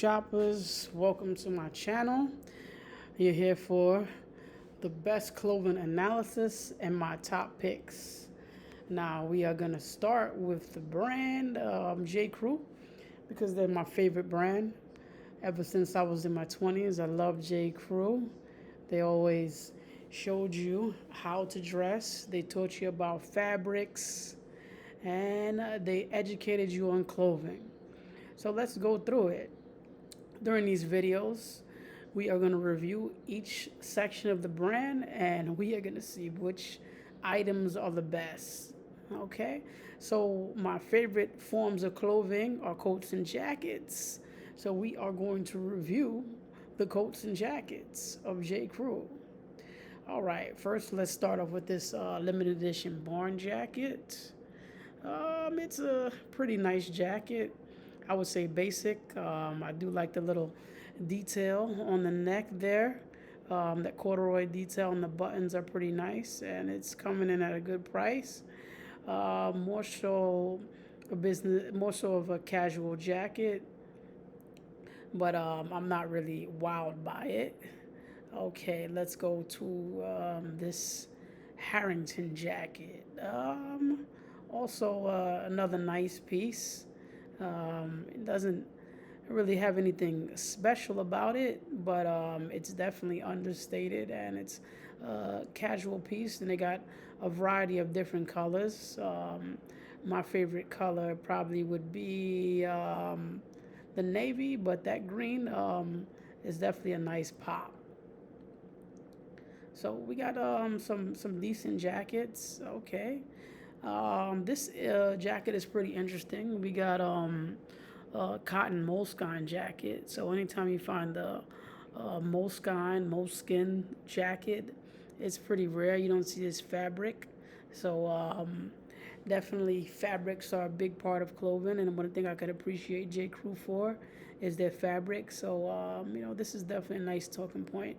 Shoppers, welcome to my channel. You're here for the best clothing analysis and my top picks. Now we are gonna start with the brand J.CREW because they're my favorite brand. Ever since I was in my 20s, I love J.CREW. They always showed you how to dress. They taught you about fabrics, and they educated you on clothing. So let's go through it. During these videos, we are going to review each section of the brand and we are going to see which items are the best. Okay, so my favorite forms of clothing are coats and jackets. So we are going to review the coats and jackets of J.CREW. All right, first let's start off with this limited edition barn jacket. It's a pretty nice jacket. I would say basic. I do like the little detail on the neck there. That corduroy detail on the buttons are pretty nice, and it's coming in at a good price. More so more so of a casual jacket, but I'm not really wowed by it. Okay, let's go to this Harrington jacket. Also, another nice piece. It doesn't really have anything special about it, but it's definitely understated and it's a casual piece. And they got a variety of different colors. My favorite color probably would be the navy, but that green is definitely a nice pop. So we got some decent jackets. Okay. This jacket is pretty interesting. We got cotton moleskin jacket. So anytime you find the moleskin jacket, it's pretty rare. You don't see this fabric. So definitely fabrics are a big part of clothing, and one thing I could appreciate J.CREW for is their fabric. So this is definitely a nice talking point.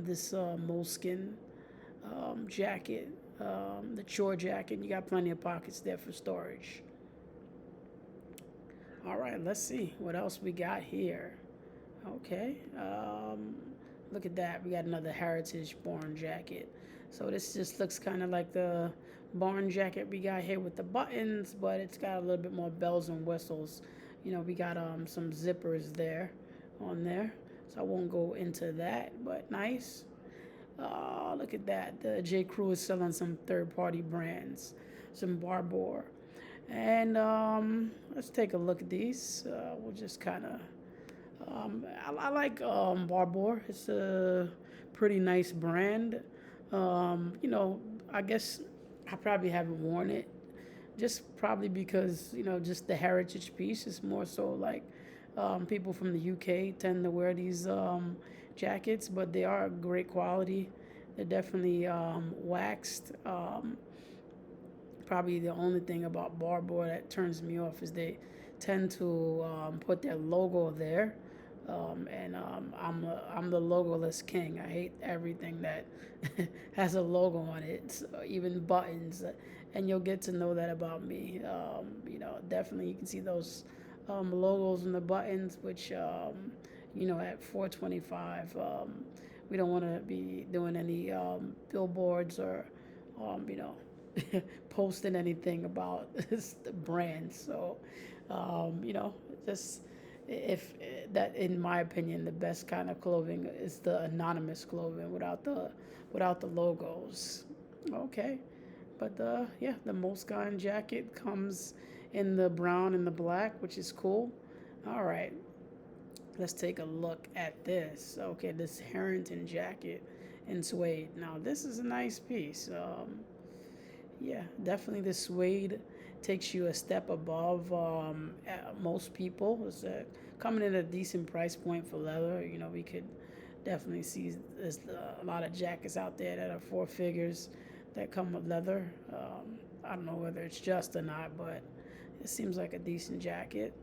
This moleskin jacket, the chore jacket. You got plenty of pockets there for storage. All right, let's see what else we got here. Okay, look at that. We got another heritage barn jacket. So this just looks kind of like the barn jacket we got here with the buttons, but it's got a little bit more bells and whistles. We got some zippers there on there. So I won't go into that, but nice. Look at that. The J.CREW is selling some third-party brands, some Barbour. And let's take a look at these. We'll just kind of. I like Barbour. It's a pretty nice brand. I guess I probably haven't worn it, just probably because just the heritage piece is more so like people from the UK tend to wear these jackets, but they are great quality. They're definitely waxed. Probably the only thing about Barbour that turns me off is they tend to put their logo there. I'm the logoless king. I hate everything that has a logo on it, so even buttons. And you'll get to know that about me. Definitely you can see those logos on the buttons, which at 425, we don't want to be doing any billboards or you know posting anything about the brand. So just if that, in my opinion, the best kind of clothing is the anonymous clothing without the logos. Okay, but the moleskin jacket comes in the brown and the black, which is cool. All right, let's take a look at this. Okay, this Harrington jacket in suede. Now this is a nice piece. Yeah, definitely the suede takes you a step above most people. It's coming in at a decent price point for leather. We could definitely see there's a lot of jackets out there that are four figures that come with leather. I don't know whether it's just or not, but it seems like a decent jacket.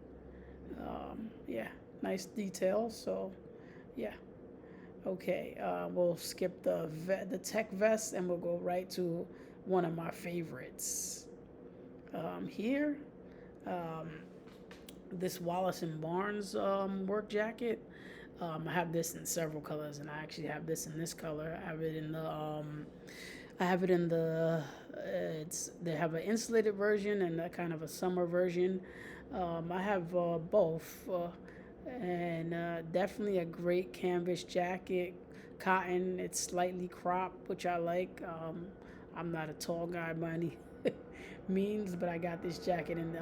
Yeah, nice details. So, yeah. Okay, we'll skip the tech vest and we'll go right to one of my favorites. Here, um, this Wallace and Barnes work jacket. I have this in several colors, and I actually have this in this color. I have it in the it's they have an insulated version and a kind of a summer version. I have both, and definitely a great canvas jacket, cotton. It's slightly cropped, which I like. I'm not a tall guy by any means, but I got this jacket in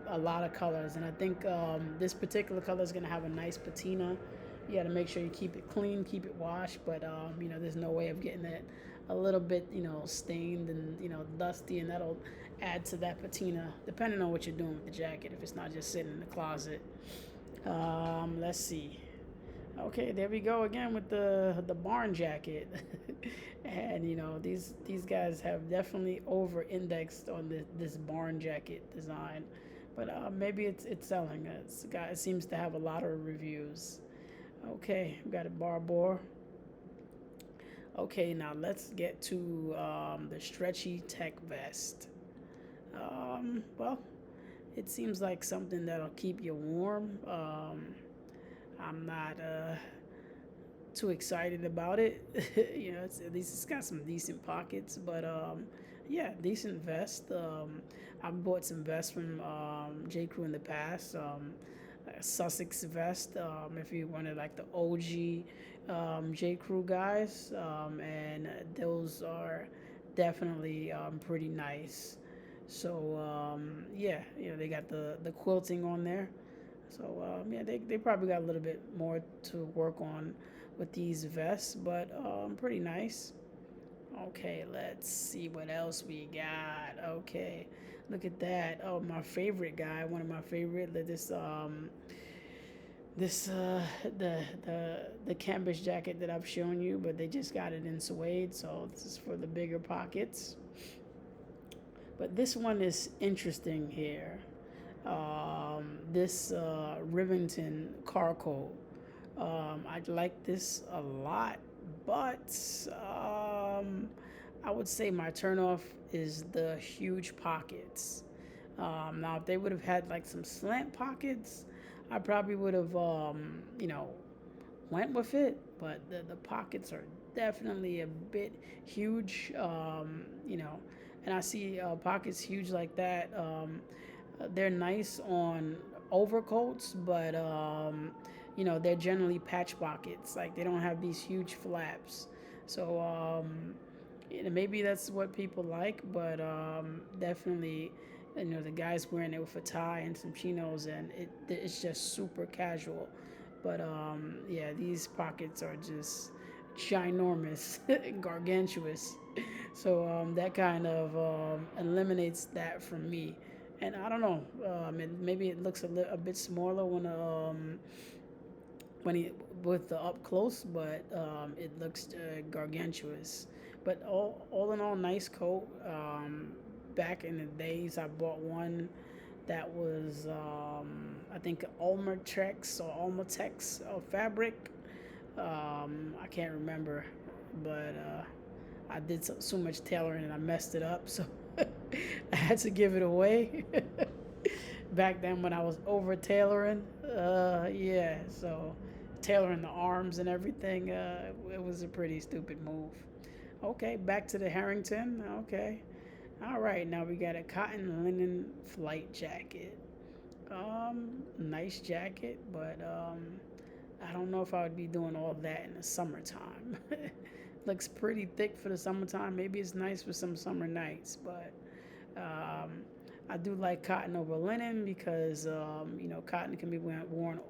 a lot of colors, and I think this particular color is gonna have a nice patina. You got to make sure you keep it clean, keep it washed, but there's no way of getting it a little bit, stained and dusty, and that'll add to that patina, depending on what you're doing with the jacket. If it's not just sitting in the closet, let's see. Okay, there we go again with the barn jacket, and these guys have definitely over indexed on this barn jacket design, but maybe it's selling. It seems to have a lot of reviews. Okay, we got a bar bore. Okay, now let's get to the stretchy tech vest. Well, it seems like something that'll keep you warm. I'm not too excited about it. At least it's got some decent pockets, but yeah, decent vest. I've bought some vests from J.CREW in the past. Sussex vest, if you wanted like the OG J.CREW guys, and those are definitely pretty nice. So yeah, they got the quilting on there. So yeah, they probably got a little bit more to work on with these vests, but pretty nice. Okay, let's see what else we got. Okay, look at that. Oh, my favorite guy, one of my favorite. This the canvas jacket that I've shown you, but they just got it in suede, so this is for the bigger pockets. But this one is interesting here. This Rivington car coat. I like this a lot, but I would say my turnoff is the huge pockets. Now, if they would have had like some slant pockets, I probably would have, went with it. But the pockets are definitely a bit huge, and I see pockets huge like that. They're nice on overcoats, but they're generally patch pockets. Like they don't have these huge flaps. So maybe that's what people like, but definitely, the guy's wearing it with a tie and some chinos, and it's just super casual. But yeah, these pockets are just ginormous, gargantuous. So that kind of eliminates that from me. And I don't know, maybe it looks a bit smaller when he with the up close, but it looks gargantuous. But all in all, nice coat. Back in the days, I bought one that was I think Almatex fabric. I can't remember, but I did so much tailoring and I messed it up, so I had to give it away. Back then when I was over tailoring, yeah, so tailoring the arms and everything, it was a pretty stupid move. Okay, back to the Harrington. Okay, all right, now we got a cotton linen flight jacket. Nice jacket, but I don't know if I would be doing all that in the summertime. Looks pretty thick for the summertime. Maybe it's nice for some summer nights, but um, I do like cotton over linen because cotton can be worn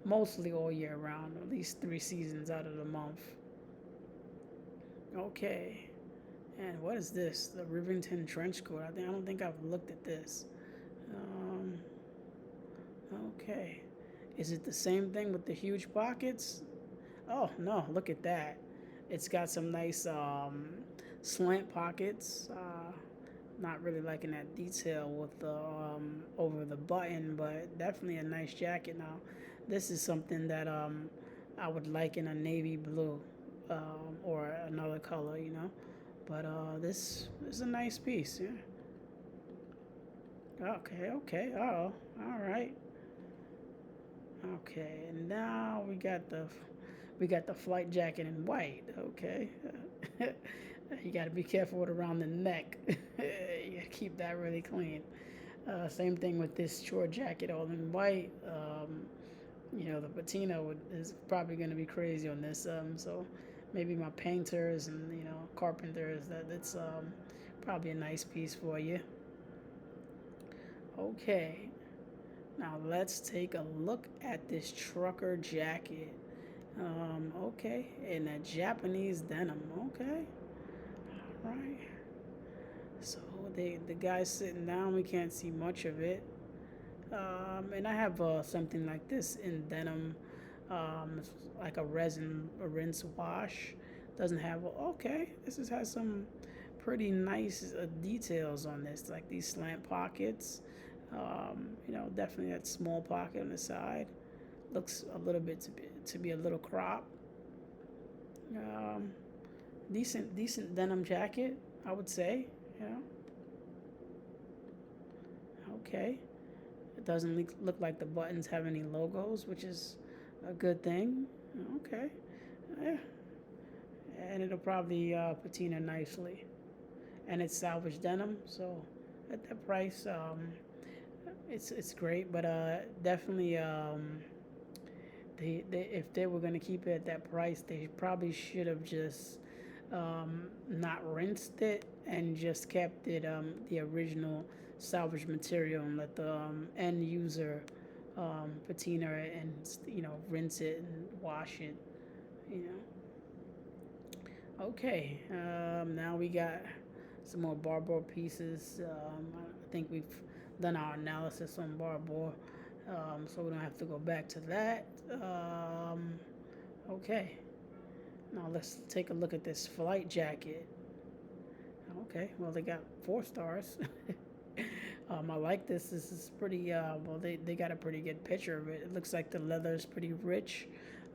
mostly all year round, at least 3 seasons out of the month. Okay, and what is this? The Rivington trench coat. I don't think I've looked at this. Um, okay, is it the same thing with the huge pockets? Oh no, look at that. It's got some nice slant pockets. Not really liking that detail with the over the button, but definitely a nice jacket. Now, this is something that I would like in a navy blue or another color. But this is a nice piece. Yeah. Okay, okay. Oh, all right. Okay, and now we got the flight jacket in white. Okay, you got to be careful with around the neck. You gotta keep that really clean. Same thing with this short jacket, all in white. You know, the patina is probably going to be crazy on this. So maybe my painters and carpenters, that it's probably a nice piece for you. Okay, now let's take a look at this trucker jacket. Okay, in a Japanese denim. Okay, all right. So the guy's sitting down. We can't see much of it. And I have something like this in denim. It's like a rinse wash. Doesn't have okay. Has some pretty nice details on this, like these slant pockets. Definitely that small pocket on the side. Looks a little bit to be a little crop. Um, decent denim jacket, I would say. Yeah. Okay. It doesn't look like the buttons have any logos, which is a good thing. Okay. Yeah. And it'll probably patina nicely. And it's salvage denim, so at that price, it's great. But definitely, if they were going to keep it at that price, they probably should have just not rinsed it and just kept it the original salvage material and let the end user patina it and rinse it and wash it. You know. Okay. Now we got some more barbour pieces. I think we've done our analysis on barbour, so we don't have to go back to that. Okay. Now let's take a look at this flight jacket. Okay, well they got 4 stars. I like this. This is pretty. Well, they got a pretty good picture of it. It looks like the leather is pretty rich.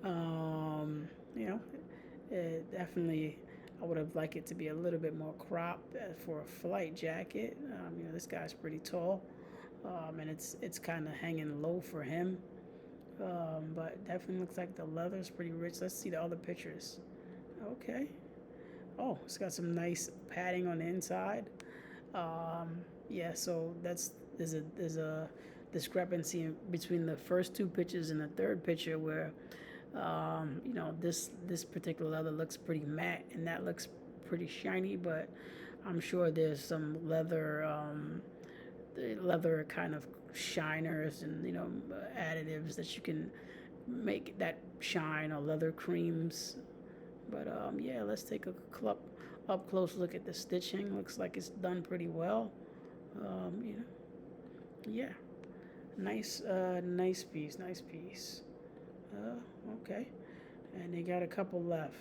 Um, you know, definitely. I would have liked it to be a little bit more cropped for a flight jacket. This guy's pretty tall, and it's kind of hanging low for him. But definitely looks like the leather is pretty rich. Let's see the other pictures. Okay. Oh, it's got some nice padding on the inside. Yeah, so there's a discrepancy between the first 2 pictures and the third picture where this particular leather looks pretty matte and that looks pretty shiny, but I'm sure there's some leather kind of shiners and additives that you can make that shine, or leather creams. But yeah, let's take a up close look at the stitching. Looks like it's done pretty well. You know, yeah, nice piece, nice piece. Okay, and they got a couple left.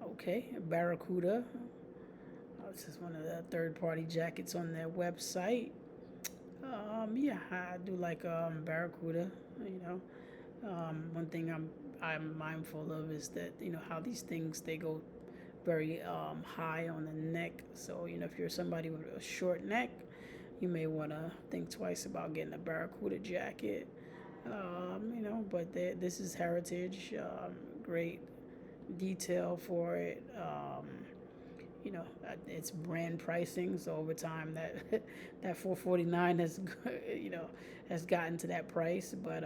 Okay, Barracuda. This is one of the third-party jackets on their website. Yeah, I do like Barracuda. You know, one thing I'm mindful of is that how these things they go very high on the neck. So if you're somebody with a short neck, you may want to think twice about getting a Barracuda jacket. But this is heritage. Great detail for it. It's brand pricing, so over time that 449 has has gotten to that price. But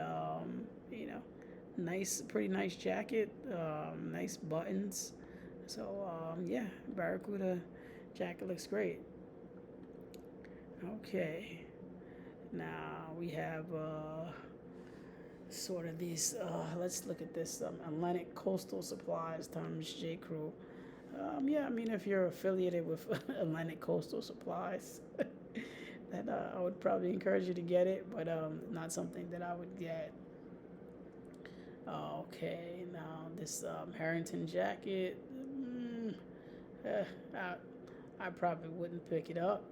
pretty nice jacket, nice buttons. So yeah, Barracuda jacket looks great. Okay, now we have sort of these. Let's look at this. Atlantic Coastal Supplies times J.CREW. Yeah, I mean, if you're affiliated with Atlantic Coastal Supplies, then I would probably encourage you to get it, but not something that I would get. Okay, now this Harrington jacket, eh, I probably wouldn't pick it up,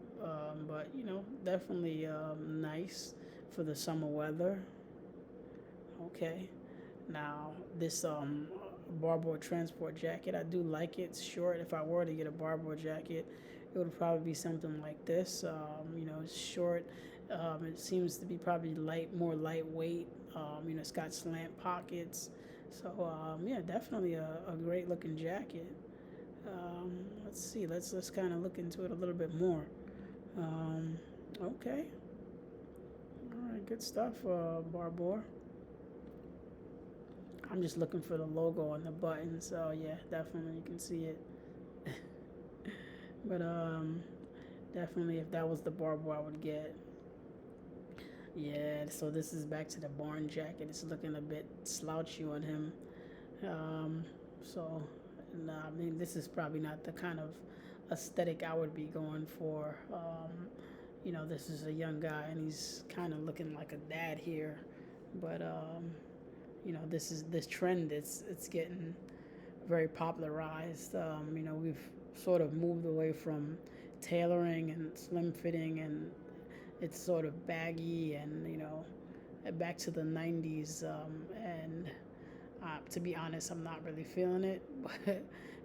but definitely nice for the summer weather. Okay, now this barboard transport jacket, I do like it. It's short. If I were to get a barboard jacket, it would probably be something like this. It's short. It seems to be probably more lightweight. It's got slant pockets. So yeah, definitely a great looking jacket. Let's see. Let's kind of look into it a little bit more. Okay. All right. Good stuff, Barbour. I'm just looking for the logo on the button. So yeah, definitely you can see it. But definitely if that was the Barbour I would get. Yeah. So this is back to the barn jacket. It's looking a bit slouchy on him. Um, so, nah, I mean, this is probably not the kind of aesthetic I would be going for. This is a young guy and he's kind of looking like a dad here. But, this trend. It's getting very popularized. We've sort of moved away from tailoring and slim fitting, and it's sort of baggy and back to the 90s. And to be honest, I'm not really feeling it,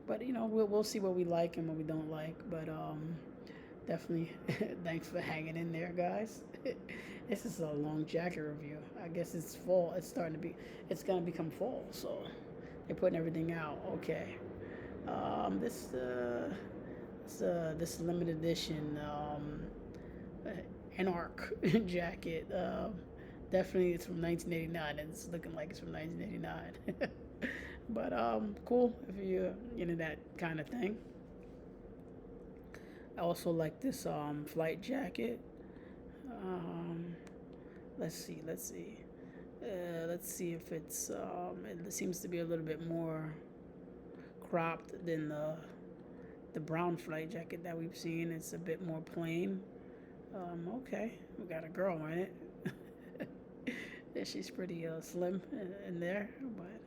but we'll see what we like and what we don't like. But definitely, thanks for hanging in there, guys. This is a long jacket review. I guess it's fall. It's gonna become fall, so they're putting everything out. Okay. This this limited edition Anarch jacket. Definitely, it's from 1989, and it's looking like it's from 1989. But cool if you're into that kind of thing. I also like this flight jacket. Um, let's see. Let's see if it seems to be a little bit more cropped than the brown flight jacket that we've seen. It's a bit more plain. Okay, we got a girl in it. Yeah, she's pretty slim in there, but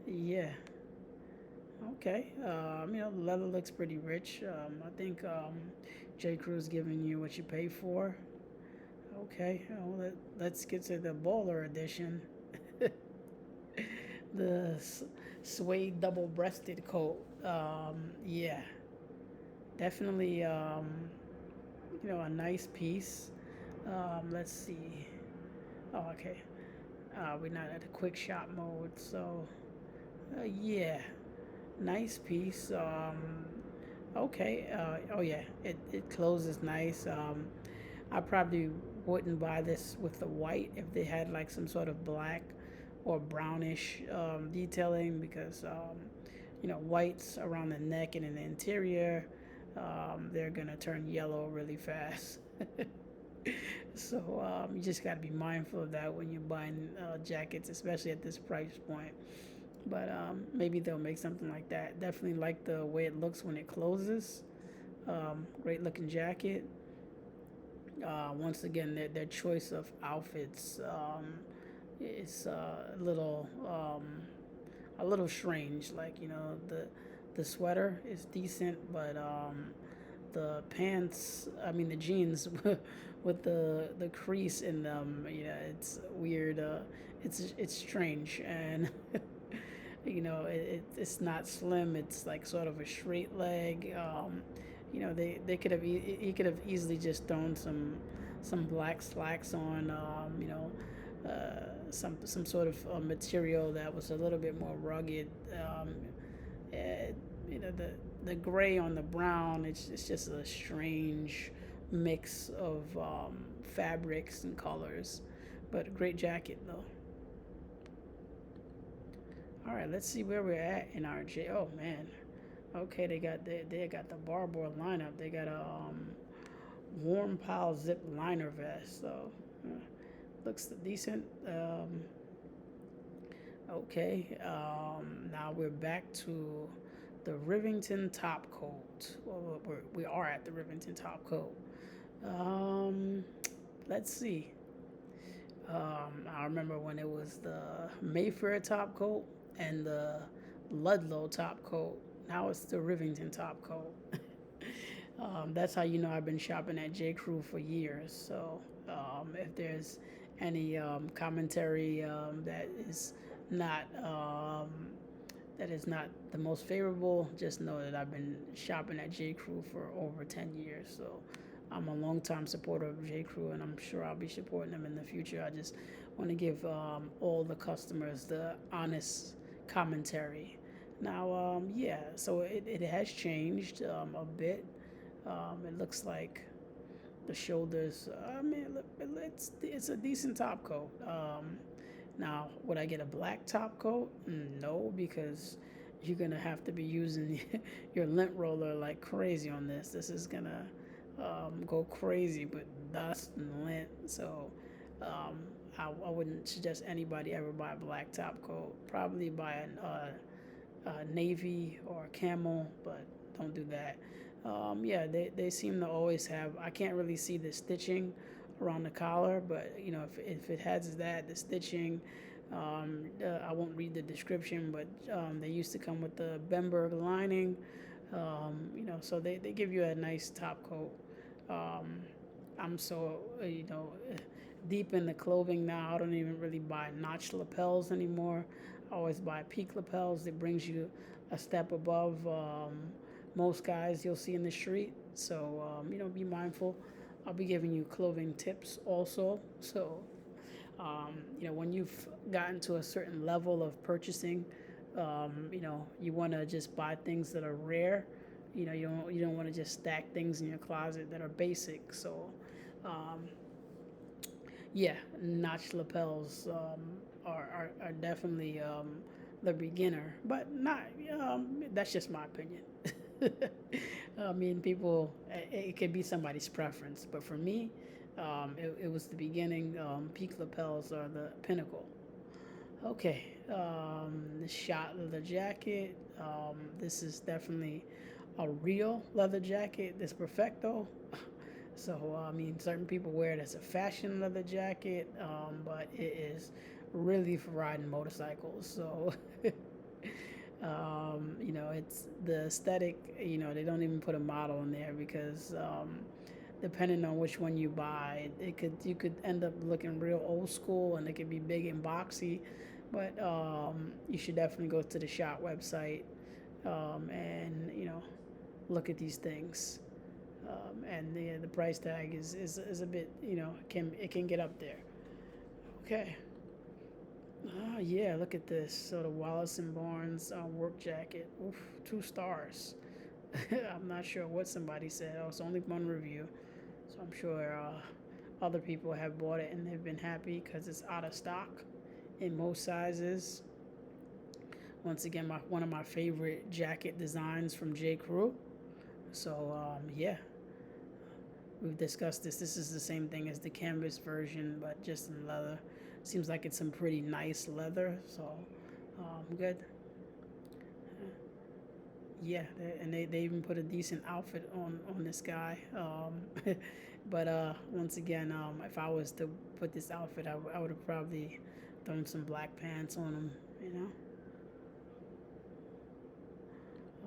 yeah. Okay. The leather looks pretty rich. I think J.CREW's giving you what you pay for. Okay. Let's get to the bowler edition. The suede double-breasted coat. Yeah, definitely. A nice piece. Let's see. Oh, okay. We're not at a quick shop mode, so yeah, nice piece. Okay. Oh yeah, it closes nice. I probably wouldn't buy this with the white if they had like some sort of black or brownish detailing because whites around the neck and in the interior, they're gonna turn yellow really fast. So you just got to be mindful of that when you're buying jackets, especially at this price point. But maybe they'll make something like that. Definitely like the way it looks when it closes. Great looking jacket. Once again, their choice of outfits is a little strange. Like the sweater is decent, but the pants, I mean the jeans with the crease in them, it's weird. It's strange, and it's not slim. It's like sort of a straight leg. They could have he could have easily just thrown some black slacks on. Some sort of material that was a little bit more rugged. Uh, the gray on the brown. It's just a strange mix of fabrics and colors, but a great jacket though. All right, let's see where we're at in our J. Oh man, okay, they got the Barbour lineup. They got a warm pile zip liner vest, so looks decent. Okay, now we're back to the Rivington top coat. Well, we are at the Rivington top coat. Um, let's see. I remember when it was the Mayfair top coat and the Ludlow top coat. Now it's the Rivington top coat. That's how you know I've been shopping at J.CREW for years. So if there's any commentary that is not that is not the most favorable, just know that I've been shopping at J.CREW for over 10 years. So I'm a longtime supporter of J.CREW, and I'm sure I'll be supporting them in the future. I just want to give all the customers the honest commentary. Now, yeah, so it has changed a bit. It looks like the shoulders. I mean, it's a decent top coat. Now, would I get a black top coat? No, because you're gonna have to be using your lint roller like crazy on this. This is gonna go crazy with dust and lint. So um, I wouldn't suggest anybody ever buy a black top coat. Probably buy a navy or a camel, but don't do that. Yeah, they seem to always have. I can't really see the stitching around the collar, but if it has that, the stitching, I won't read the description, but they used to come with the Bemberg lining. So they give you a nice top coat. Um, I'm so deep in the clothing now. I don't even really buy notch lapels anymore. I always buy peak lapels. It brings you a step above most guys you'll see in the street. So be mindful. I'll be giving you clothing tips also. So when you've gotten to a certain level of purchasing, you want to just buy things that are rare. You don't want to just stack things in your closet that are basic. So um, yeah, notch lapels are definitely the beginner, but not. That's just my opinion. I mean, people. It could be somebody's preference, but for me, it was the beginning. Peak lapels are the pinnacle. Okay, the shot leather jacket. This is definitely a real leather jacket. This perfecto. So I mean, certain people wear it as a fashion leather jacket, but it is really for riding motorcycles. So it's the aesthetic. They don't even put a model in there because depending on which one you buy, you could end up looking real old school, and it could be big and boxy. But you should definitely go to the shop website and look at these things. And the price tag is a bit it can get up there. Okay. Oh yeah, look at this. So the Wallace and Barnes work jacket. Oof, 2 stars. I'm not sure what somebody said. Oh, it's only one review, so I'm sure other people have bought it and they've been happy because it's out of stock in most sizes. Once again, one of my favorite jacket designs from J.CREW. So yeah, we've discussed this. This is the same thing as the canvas version, but just in leather. Seems like it's some pretty nice leather, so good. Yeah, and they even put a decent outfit on this guy. But once again, if I was to put this outfit, I would have probably thrown some black pants on him. You know.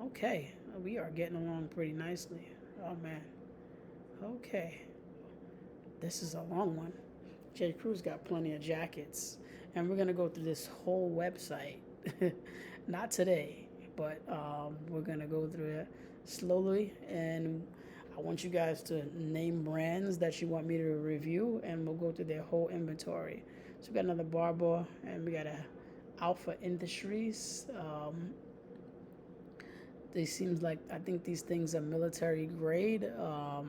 Okay, we are getting along pretty nicely. Oh man. Okay, this is a long one. J.CREW's got plenty of jackets, and we're gonna go through this whole website. Not today, but we're gonna go through it slowly, and I want you guys to name brands that you want me to review, and we'll go through their whole inventory. So we got another Barbour, and we got a Alpha Industries. They seems like I think these things are military grade. I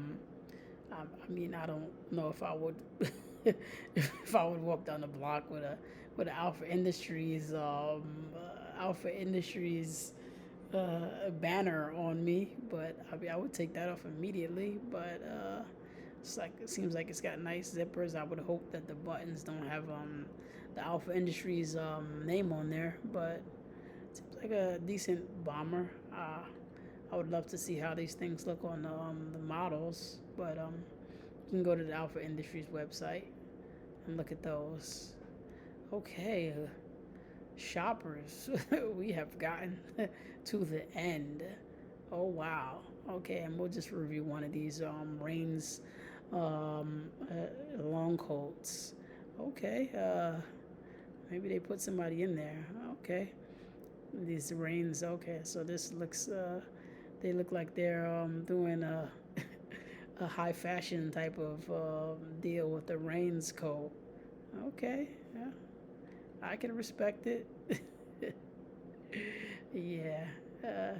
mean, I don't know if I would if I would walk down the block with an Alpha Industries banner on me, but I mean, I would take that off immediately. But it seems like it's got nice zippers. I would hope that the buttons don't have the Alpha Industries name on there, but it seems like a decent bomber. I would love to see how these things look on the models, but you can go to the Alpha Industries website and look at those. Okay, shoppers, we have gotten to the end. Oh wow. Okay, and we'll just review one of these Rains long coats. Okay, maybe they put somebody in there. Okay. These Rains. Okay, so this looks. They look like they're doing a high fashion type of deal with the Rains coat. Okay, yeah, I can respect it. Yeah, uh,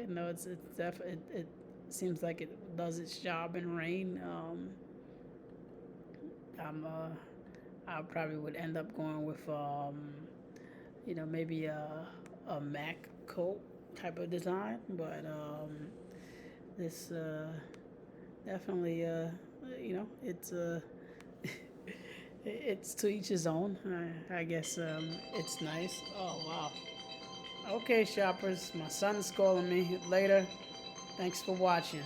no, it's definitely it seems like it does its job in rain. I'm I probably would end up going with maybe a Mac coat type of design, but this definitely it's it's to each his own. I guess it's nice. Oh wow. Okay, shoppers, my son's calling me later. Thanks for watching.